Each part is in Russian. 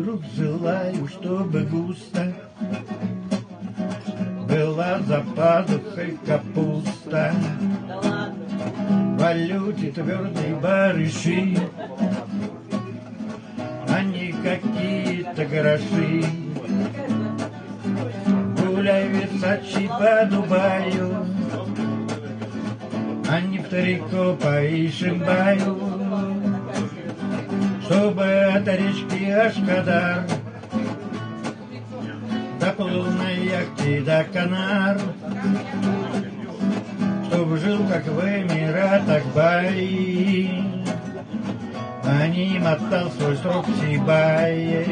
вдруг желаю, чтобы густо была за пазухой капуста. В валюте твердой барыши, а не какие-то гроши. Гуляй, Версачи, по Дубаю, а не в трико по Ишимбаю. Чтобы от речки Ашкадар доплыл на яхте до Канар, чтоб жил, как в Эмиратах, Бали, а не мотал свой срок в Сибае.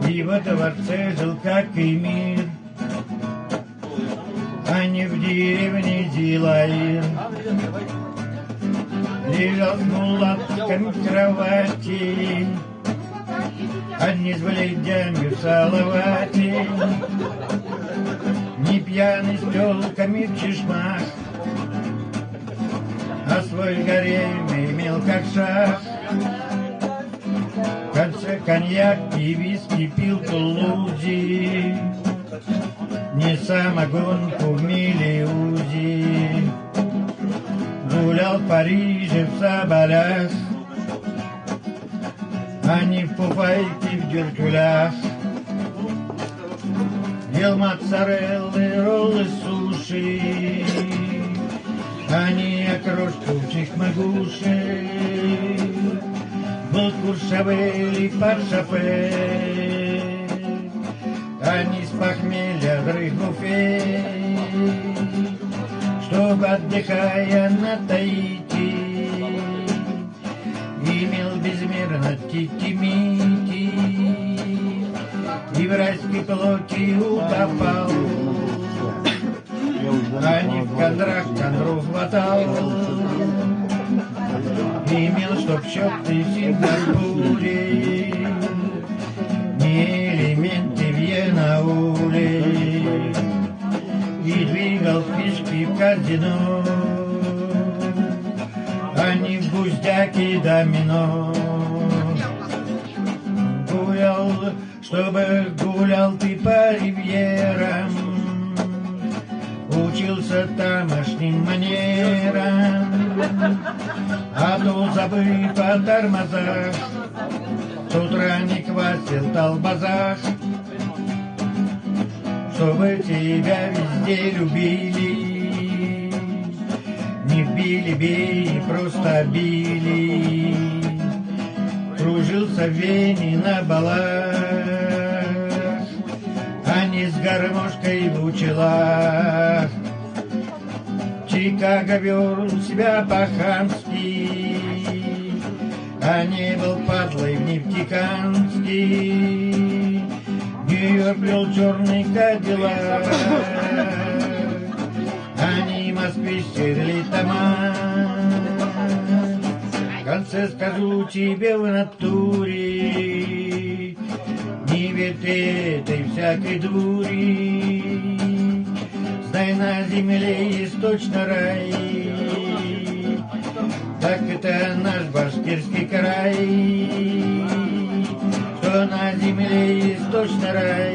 И во дворце жил, как эмир, а не в деревне Дилаир. Лежал с мулатками в кровати, а не с бледями в салавате. Не пьяный с тёлками в чешмах, а свой гарем имел как шах. В конце коньяк и виски пил Тулузи, не самогонку в Мелеузе. Гулял в Париже в соболях, а не в пуфайке в дюртюлях. Ел моцареллы, роллы, суши, а не окрошку в Чикмагуше. Был Куршавель и Паршапе, а не с похмелья дрых буфет. Чтоб, отдыхая на Таити, имел безмерно тити-мити, и в райской плоти утопал, а не в кандрах кандру хватал. Имел, чтоб счеты в Сингапуре, не элементы в Янауле, и двигал фишки в казино, а не в гуздяки домино. Гулял, чтобы гулял ты по ривьерам, учился тамошним манерам, а то забыв о тормозах, с утра не квасил в толбазах. Чтобы тебя везде любили, не били, бей, просто били. Кружился в Вене на балах, а не с гармошкой в учелах. Чикаго вел себя по-хамски, а не был падлой в Нефтекамске. Нью-Йорк плел черный кадиллак, а не москвич Стерлитамак. В конце скажу тебе в натуре, не верь ты этой всякой дури. Знай, на земле есть точно рай, так это наш башкирский край. Что на земле есть точно рай,